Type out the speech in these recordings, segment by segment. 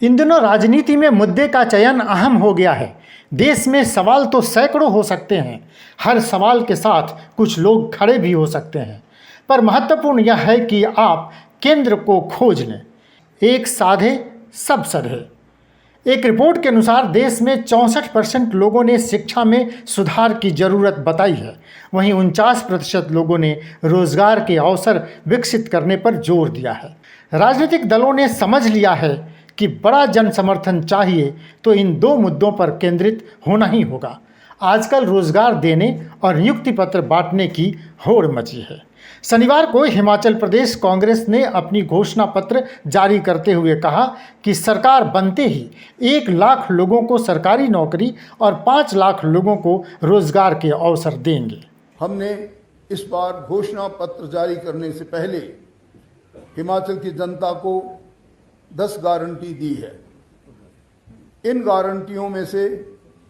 इन दिनों राजनीति में मुद्दे का चयन अहम हो गया है। देश में सवाल तो सैकड़ों हो सकते हैं, हर सवाल के साथ कुछ लोग खड़े भी हो सकते हैं, पर महत्वपूर्ण यह है कि आप केंद्र को खोज लें। एक साधे सब सधे। एक रिपोर्ट के अनुसार देश में 64% लोगों ने शिक्षा में सुधार की जरूरत बताई है, वहीं 49% लोगों ने रोजगार के अवसर विकसित करने पर जोर दिया है। राजनीतिक दलों ने समझ लिया है कि बड़ा जन समर्थन चाहिए तो इन दो मुद्दों पर केंद्रित होना ही होगा। आजकल रोजगार देने और नियुक्ति पत्र बांटने की होड़ मची है। शनिवार को हिमाचल प्रदेश कांग्रेस ने अपनी घोषणा पत्र जारी करते हुए कहा कि सरकार बनते ही 1 लाख लोगों को सरकारी नौकरी और 5 लाख लोगों को रोजगार के अवसर देंगे। हमने इस बार घोषणा पत्र जारी करने से पहले हिमाचल की जनता को 10 गारंटी दी है। इन गारंटियों में से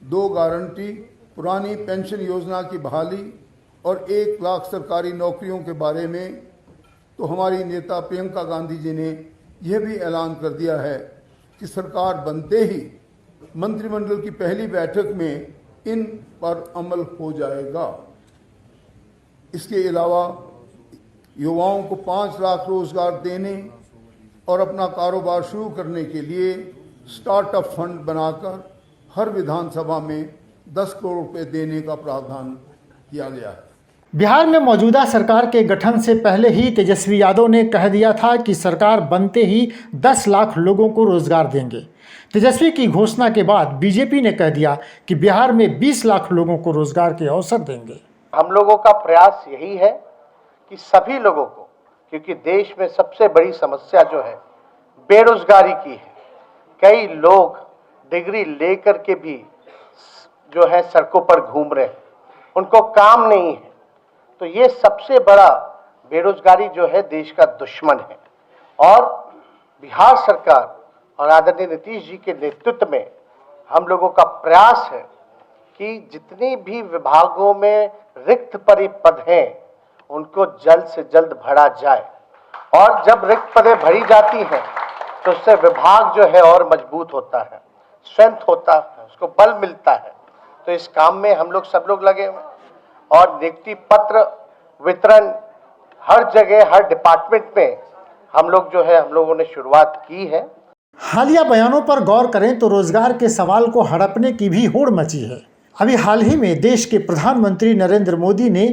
2 गारंटी पुरानी पेंशन योजना की बहाली और 1 लाख सरकारी नौकरियों के बारे में तो हमारी नेता प्रियंका गांधी जी ने यह भी ऐलान कर दिया है कि सरकार बनते ही मंत्रिमंडल की पहली बैठक में इन पर अमल हो जाएगा। इसके अलावा युवाओं को 5 लाख रोजगार देने और अपना कारोबार शुरू करने के लिए स्टार्टअप फंड बनाकर हर विधानसभा में 10 करोड़ रुपए देने का प्रावधान किया गया है। बिहार में मौजूदा सरकार के गठन से पहले ही तेजस्वी यादव ने कह दिया था कि सरकार बनते ही 10 लाख लोगों को रोजगार देंगे। तेजस्वी की घोषणा के बाद बीजेपी ने कह दिया कि बिहार में 20 लाख लोगों को रोजगार के अवसर देंगे। हम लोगों का प्रयास यही है कि सभी लोगों को, क्योंकि देश में सबसे बड़ी समस्या जो है बेरोजगारी की है। कई लोग डिग्री लेकर के भी जो है सड़कों पर घूम रहे हैं, उनको काम नहीं है। तो ये सबसे बड़ा बेरोजगारी जो है देश का दुश्मन है। और बिहार सरकार और आदरणीय नीतीश जी के नेतृत्व में हम लोगों का प्रयास है कि जितनी भी विभागों में रिक्त पद हैं उनको जल्द से जल्द भरा जाए। और जब रिक्त पदें भरी जाती हैं तो उससे विभाग जो है और मजबूत होता है, स्ट्रेंथ होता है, उसको बल मिलता है। तो इस काम में हम लोग सब लोग लगे हुए और नियुक्ति पत्र वितरण हर जगह हर डिपार्टमेंट में हम लोगों ने शुरुआत की है। हालिया बयानों पर गौर करें तो रोजगार के सवाल को हड़पने की भी होड़ मची है। अभी हाल ही में देश के प्रधानमंत्री नरेंद्र मोदी ने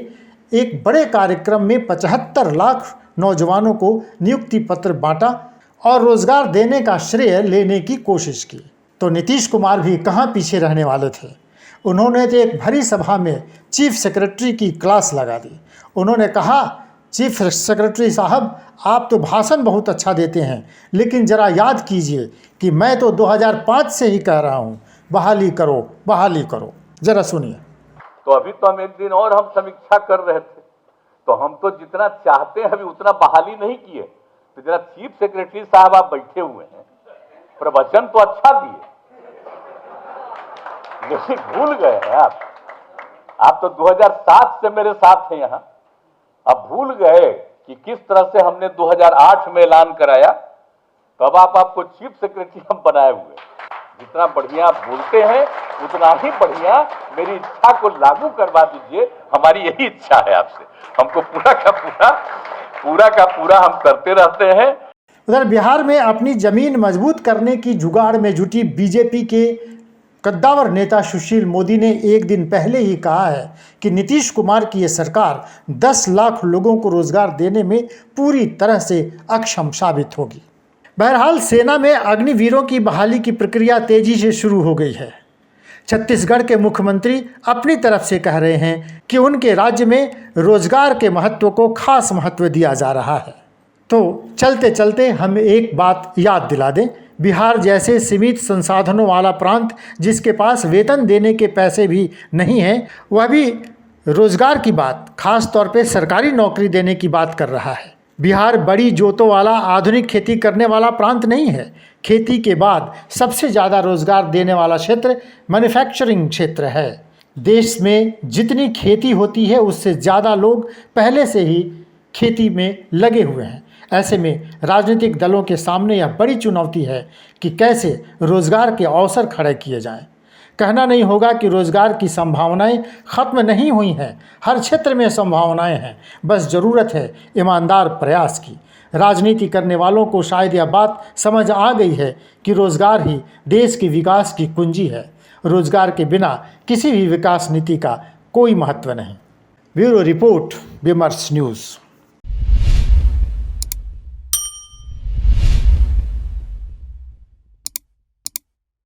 एक बड़े कार्यक्रम में 75 लाख नौजवानों को नियुक्ति पत्र बांटा और रोजगार देने का श्रेय लेने की कोशिश की। तो नीतीश कुमार भी कहां पीछे रहने वाले थे। उन्होंने तो एक भरी सभा में चीफ सेक्रेटरी की क्लास लगा दी। उन्होंने कहा, चीफ सेक्रेटरी साहब, आप तो भाषण बहुत अच्छा देते हैं, लेकिन ज़रा याद कीजिए कि मैं तो 2005 से ही कह रहा हूँ, बहाली करो बहाली करो। ज़रा सुनिए। तो अभी तो हम एक दिन और हम समीक्षा कर रहे थे, तो हम तो जितना चाहते हैं अभी उतना बहाली नहीं किए। तो जरा चीफ सेक्रेटरी साहब आप बैठे हुए हैं, प्रवचन तो अच्छा दिए, लेकिन भूल गए हैं आप तो 2007 से मेरे साथ हैं यहाँ। अब भूल गए कि किस तरह से हमने 2008 में ऐलान कराया, तब आपको चीफ सेक्रेटरी हम बनाए हुए। जितना बढ़िया आप बोलते हैं उतना ही बढ़िया मेरी इच्छा को लागू करवा दीजिए। हमारी यही इच्छा है आपसे। हमको पूरा का पूरा हम करते रहते हैं। उधर बिहार में अपनी जमीन मजबूत करने की जुगाड़ में जुटी बीजेपी के कद्दावर नेता सुशील मोदी ने एक दिन पहले ही कहा है कि नीतीश कुमार की यह सरकार 10 लाख लोगों को रोजगार देने में पूरी तरह से अक्षम साबित होगी। बहरहाल सेना में अग्निवीरों की बहाली की प्रक्रिया तेजी से शुरू हो गई है। छत्तीसगढ़ के मुख्यमंत्री अपनी तरफ से कह रहे हैं कि उनके राज्य में रोजगार के महत्व को खास महत्व दिया जा रहा है। तो चलते चलते हम एक बात याद दिला दें, बिहार जैसे सीमित संसाधनों वाला प्रांत जिसके पास वेतन देने के पैसे भी नहीं हैं, वह भी रोजगार की बात, खास तौर पे सरकारी नौकरी देने की बात कर रहा है। बिहार बड़ी जोतों वाला आधुनिक खेती करने वाला प्रांत नहीं है। खेती के बाद सबसे ज़्यादा रोजगार देने वाला क्षेत्र मैन्युफैक्चरिंग क्षेत्र है। देश में जितनी खेती होती है उससे ज़्यादा लोग पहले से ही खेती में लगे हुए हैं। ऐसे में राजनीतिक दलों के सामने यह बड़ी चुनौती है कि कैसे रोजगार के अवसर खड़े किए जाएं। कहना नहीं होगा कि रोजगार की संभावनाएं खत्म नहीं हुई हैं, हर क्षेत्र में संभावनाएं हैं, बस ज़रूरत है ईमानदार प्रयास की। राजनीति करने वालों को शायद यह बात समझ आ गई है कि रोजगार ही देश के विकास की कुंजी है। रोजगार के बिना किसी भी विकास नीति का कोई महत्व नहीं। ब्यूरो रिपोर्ट, विमर्श न्यूज़।